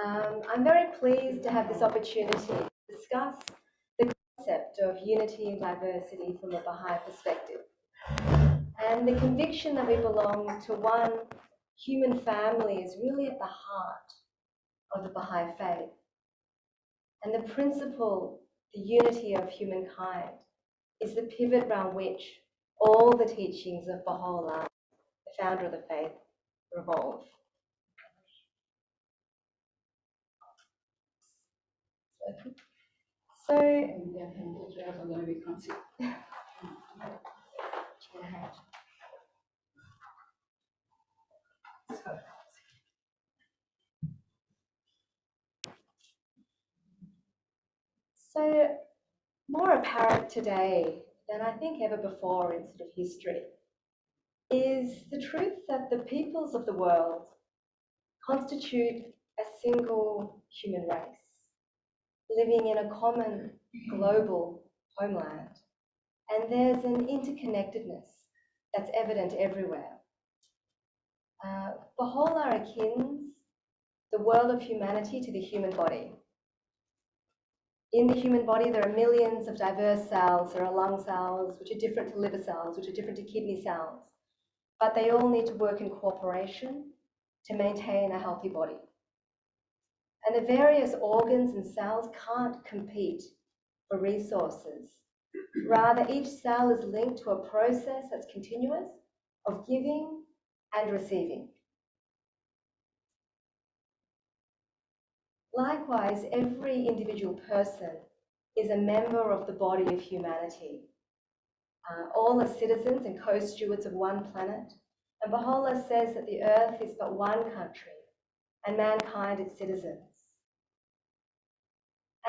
I'm very pleased to have this opportunity to discuss the concept of unity and diversity from a Bahai perspective, and the conviction that we belong to one human family is really at the heart of the Bahai faith. And the principle, the unity of humankind, is the pivot around which all the teachings of Baha'u'llah, the founder of the faith, revolve. So more apparent today than I think ever before in sort of history is the truth that the peoples of the world constitute a single human race, living in a common global homeland. And there's an interconnectedness that's evident everywhere. Baha'u'llah akins the world of humanity to the human body. In the human body, there are millions of diverse cells. There are lung cells, which are different to liver cells, which are different to kidney cells. But they all need to work in cooperation to maintain a healthy body. And the various organs and cells can't compete for resources. Rather, each cell is linked to a process that's continuous of giving and receiving. Likewise, every individual person is a member of the body of humanity. All are citizens and co-stewards of one planet. And Baha'u'llah says that the earth is but one country and mankind its citizens.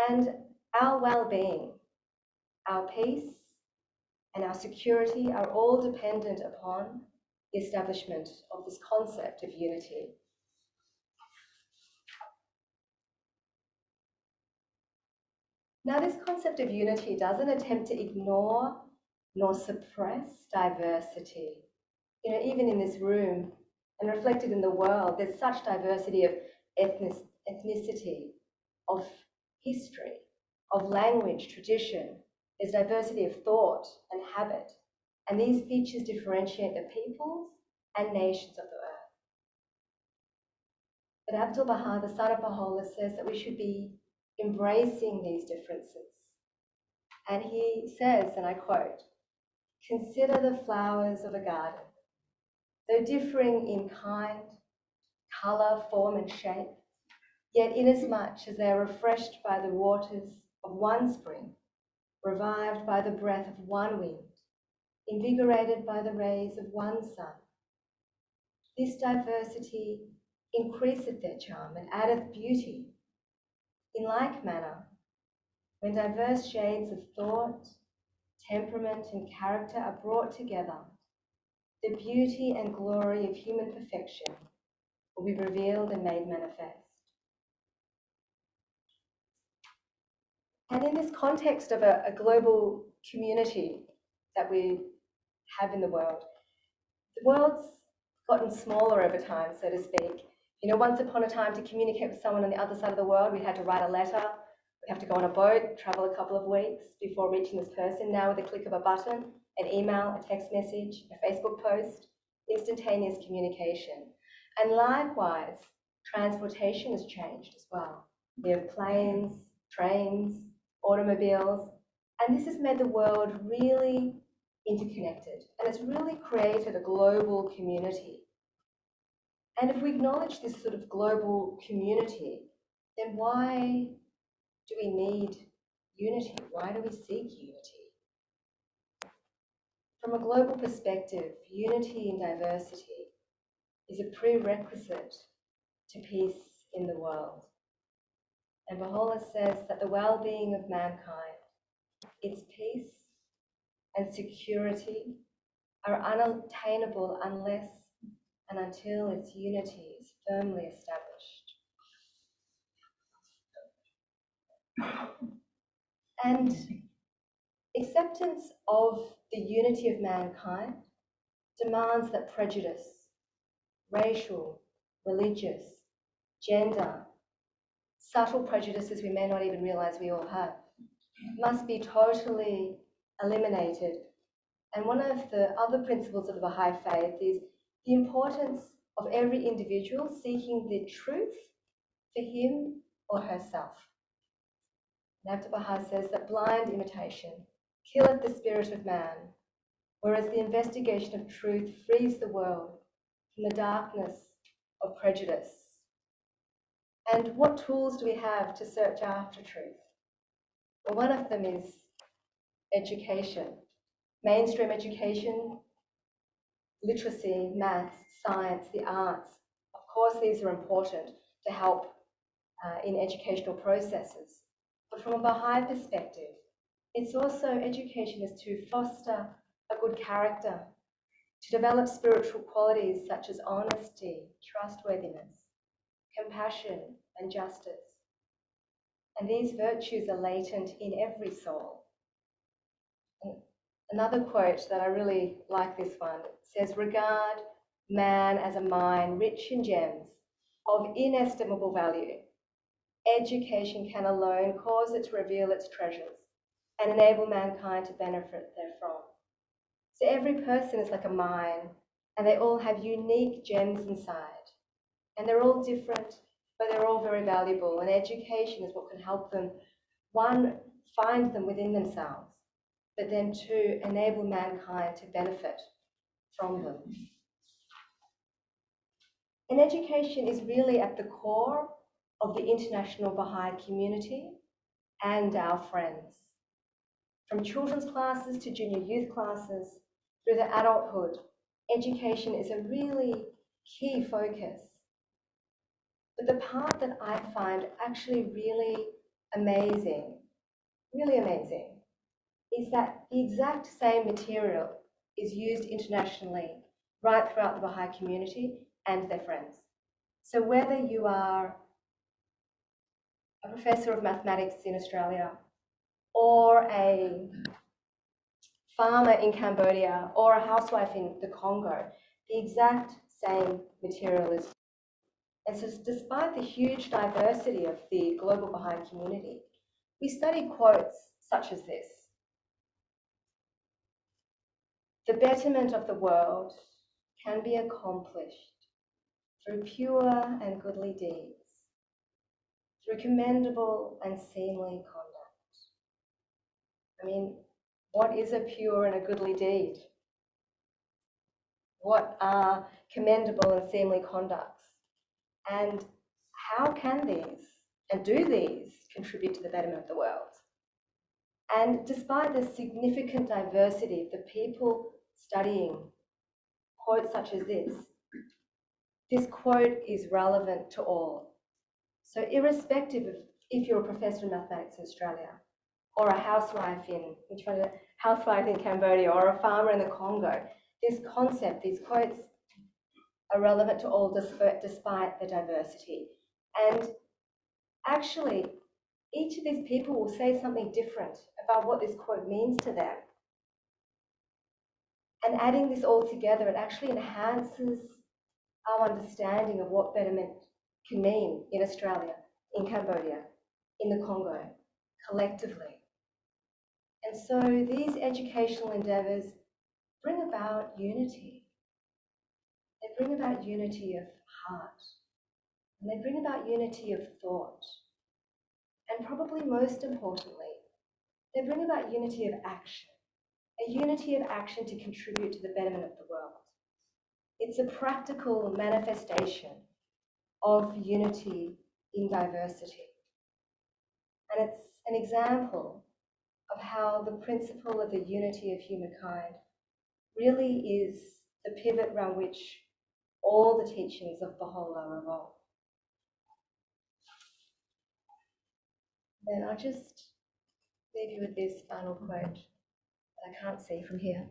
And our well-being, our peace, and our security are all dependent upon the establishment of this concept of unity. Now, this concept of unity doesn't attempt to ignore nor suppress diversity. You know, even in this room and reflected in the world, there's such diversity of ethnicity, of history, of language, tradition. There's diversity of thought and habit. And these features differentiate the peoples and nations of the earth. But Abdu'l-Baha, the son of Baha'u'llah, says that we should be embracing these differences. And he says, and I quote, "Consider the flowers of a garden. Though differing in kind, colour, form and shape, yet inasmuch as they are refreshed by the waters of one spring, revived by the breath of one wind, invigorated by the rays of one sun, this diversity increaseth their charm and addeth beauty. In like manner, when diverse shades of thought, temperament and character are brought together, the beauty and glory of human perfection will be revealed and made manifest." And in this context of a global community that we have in the world's gotten smaller over time, so to speak. You know, once upon a time, to communicate with someone on the other side of the world, we had to write a letter, we'd have to go on a boat, travel a couple of weeks before reaching this person. Now, with a click of a button, an email, a text message, a Facebook post, instantaneous communication. And likewise, transportation has changed as well. We have planes, trains, automobiles, and this has made the world really interconnected, and it's really created a global community. And if we acknowledge this sort of global community, then why do we need unity? Why do we seek unity? From a global perspective, unity and diversity is a prerequisite to peace in the world. And Baha'u'llah says that the well-being of mankind, its peace and security are unattainable unless and until its unity is firmly established. And acceptance of the unity of mankind demands that prejudice, racial, religious, gender, subtle prejudices we may not even realize we all have, must be totally eliminated. And one of the other principles of the Bahai faith is the importance of every individual seeking the truth for him or herself. And Abdu'l-Baha says that blind imitation killeth the spirit of man, whereas the investigation of truth frees the world from the darkness of prejudice. And what tools do we have to search after truth? Well, one of them is education, mainstream education, literacy, maths, science, the arts. Of course, these are important to help in educational processes. But from a Baha'i perspective, it's also education is to foster a good character, to develop spiritual qualities such as honesty, trustworthiness, compassion, and justice. And these virtues are latent in every soul. And another quote that I really like, this one, says, "Regard man as a mine rich in gems of inestimable value. Education can alone cause it to reveal its treasures and enable mankind to benefit therefrom." So every person is like a mine, and they all have unique gems inside. And they're all different, but they're all very valuable. And education is what can help them, one, find them within themselves, but then two, enable mankind to benefit from them. And education is really at the core of the international Baha'i community and our friends. From children's classes to junior youth classes, through the adulthood, education is a really key focus. But the part that I find actually really amazing, is that the exact same material is used internationally right throughout the Baha'i community and their friends. So whether you are a professor of mathematics in Australia, or a farmer in Cambodia, or a housewife in the Congo, the exact same material is. And so despite the huge diversity of the global Baha'i community, we study quotes such as this: "The betterment of the world can be accomplished through pure and goodly deeds, through commendable and seemly conduct." I mean, what is a pure and a goodly deed? What are commendable and seemly conducts? And how can these and do these contribute to the betterment of the world? And despite the significant diversity of the people studying quotes such as this quote is relevant to all. So irrespective of if you're a professor in mathematics in Australia, or a housewife in Cambodia, or a farmer in the Congo, this concept, these quotes are relevant to all despite the diversity. And actually, each of these people will say something different about what this quote means to them. And adding this all together, it actually enhances our understanding of what betterment can mean in Australia, in Cambodia, in the Congo, collectively. And so these educational endeavours bring about unity. They bring about unity of heart, and they bring about unity of thought. And probably most importantly, they bring about unity of action, a unity of action to contribute to the betterment of the world. It's a practical manifestation of unity in diversity. And it's an example of how the principle of the unity of humankind really is the pivot around which all the teachings of Baha'u'llah revolve. Then I'll just leave you with this final quote that I can't see from here.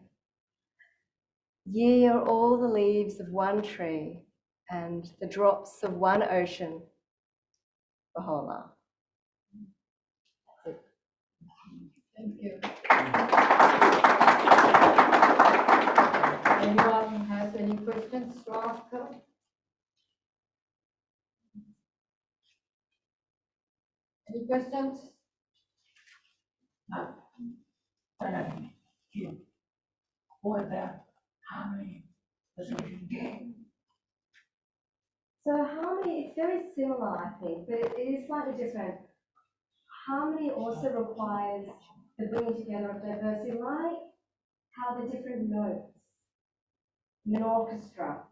"Ye are all the leaves of one tree and the drops of one ocean." Baha'u'llah. Thank you. Anyone has any questions to ask her? Any questions? What about harmony? So harmony, it's very similar, I think, but it is slightly different. Harmony also requires the bringing together of diversity, like how the different notes in an orchestra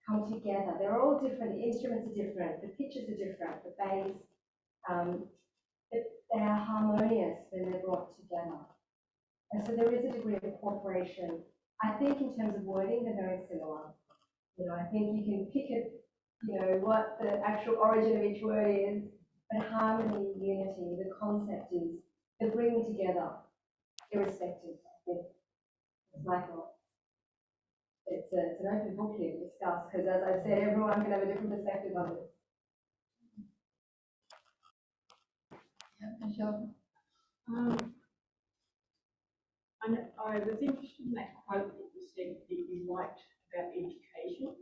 come together. They're all different, the instruments are different, the pitches are different, the bass, but they are harmonious when they're brought together. And so there is a degree of cooperation. I think in terms of wording, they're very similar. You know, I think you can pick it, you know, what the actual origin of each word is, but harmony, unity, the concept is the bringing together, irrespective, I think. It's my thought. It's an open book here to discuss, because as I've said, everyone can have a different perspective on it. Yeah, Michelle. I was interested in that quote that you said that you liked about education.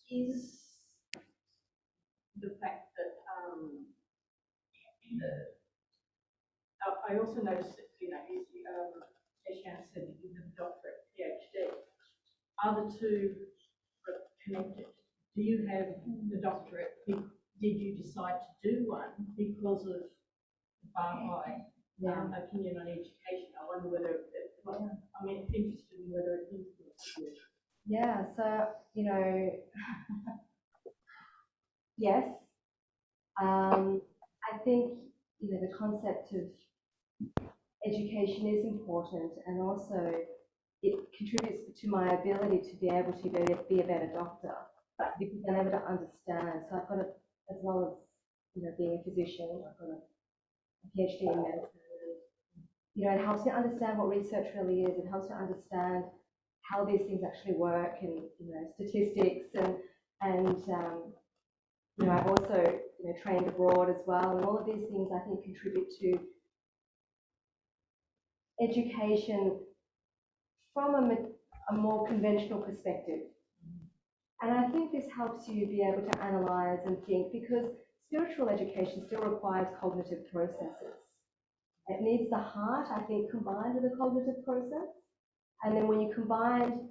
Is the fact that I also noticed that, you know, as Shara said, that you have a doctorate, PhD. Are the two connected? Do you have the doctorate? Did you decide to do one because of the Bahai opinion on education? I wonder whether, I'm interested in whether it influences you. Yeah, so, you know, yes. I think, you know, the concept of education is important, and also it contributes to my ability to be able to be a better doctor, because I'm able to understand. So I've got a, as well as, you know, being a physician, I've got a PhD in medicine. You know, it helps me understand what research really is. It helps me understand how these things actually work, and, you know, statistics, and you know, I've also, you know, trained abroad as well, and all of these things I think contribute to education from a more conventional perspective. And I think this helps you be able to analyze and think, because spiritual education still requires cognitive processes. It needs the heart, I think, combined with a cognitive process. And then when you combine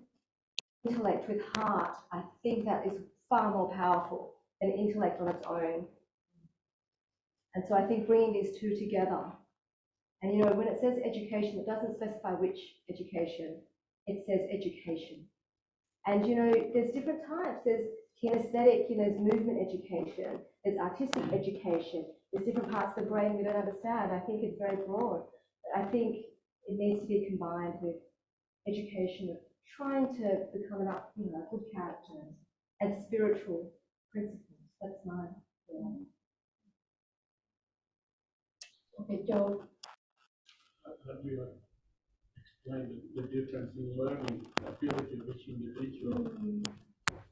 intellect with heart, I think that is far more powerful than intellect on its own. And so I think bringing these two together, and, you know, when it says education, it doesn't specify which education, it says education. And, you know, there's different types. There's kinesthetic, you know, there's movement education, there's artistic education, there's different parts of the brain we don't understand. I think it's very broad. I think it needs to be combined with education of trying to become a, you know, a good character and spiritual principles. That's mine. Yeah. Okay, Joe. How do you explain the difference in learning ability of each individual?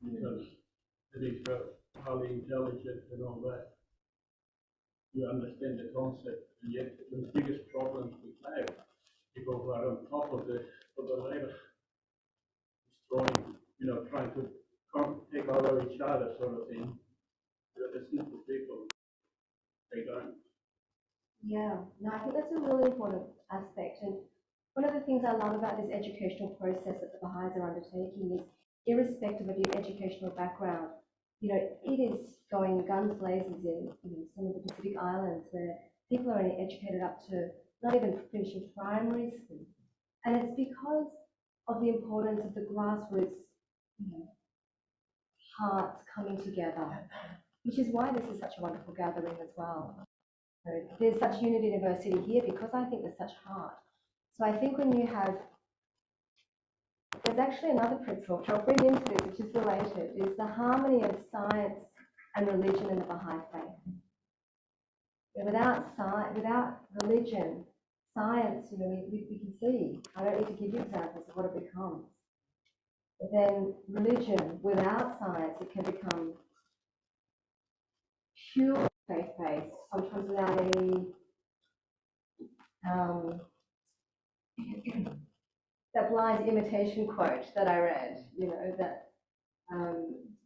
Because it is highly intelligent and all that. You understand the concept, and yet the biggest problems we have, people who are on top of the ladder, destroying, you know, trying to take over each other, sort of thing. The simple people, they don't. Yeah, no, I think that's a really important aspect. And one of the things I love about this educational process that the Baha'is are undertaking is, irrespective of your educational background, you know, it is going guns blazes in, you know, some of the Pacific Islands where people are only educated up to not even finishing primary school. And it's because of the importance of the grassroots, you know, hearts coming together, which is why this is such a wonderful gathering as well. So there's such unity and diversity here because I think there's such heart. So I think when you have, there's actually another principle which I'll bring into this, which is related, is the harmony of science and religion in the Baha'i faith. Without religion, science, you know, we can see. I don't need to give you examples of what it becomes. But then religion, without science, it can become pure faith-based, sometimes without any that blind imitation quote that I read, you know, that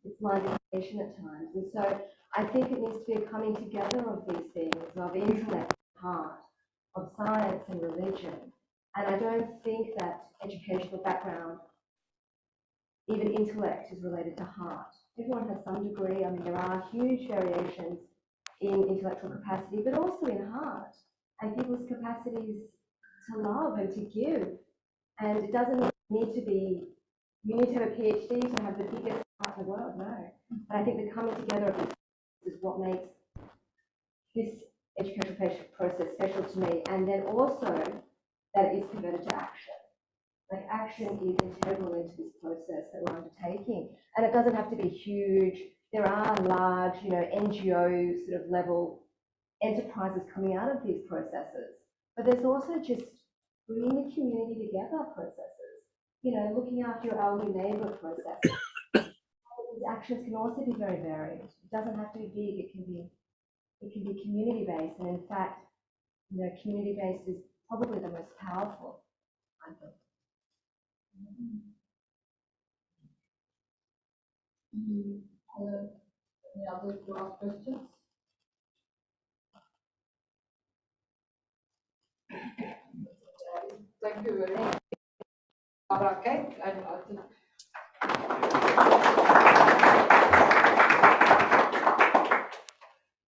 it's blind imitation at times. And so I think it needs to be a coming together of these things, of intellect and heart, of science and religion. And I don't think that educational background, even intellect, is related to heart. Everyone has some degree. I mean, there are huge variations in intellectual capacity, but also in heart and people's capacities to love and to give. And it doesn't need to be, you need to have a PhD to have the biggest heart in the world, no. But I think the coming together of this is what makes this educational process special to me. And then also that it is converted to action. Like action is integral into this process that we're undertaking. And it doesn't have to be huge. There are large, NGO sort of level enterprises coming out of these processes. But there's also just bringing the community together processes, looking after your elderly neighbour process. These actions can also be very varied. It doesn't have to be big, it can be community-based. And in fact, community-based is probably the most powerful, I think. Any other last questions? Thank you very much, Shara Ket, and I think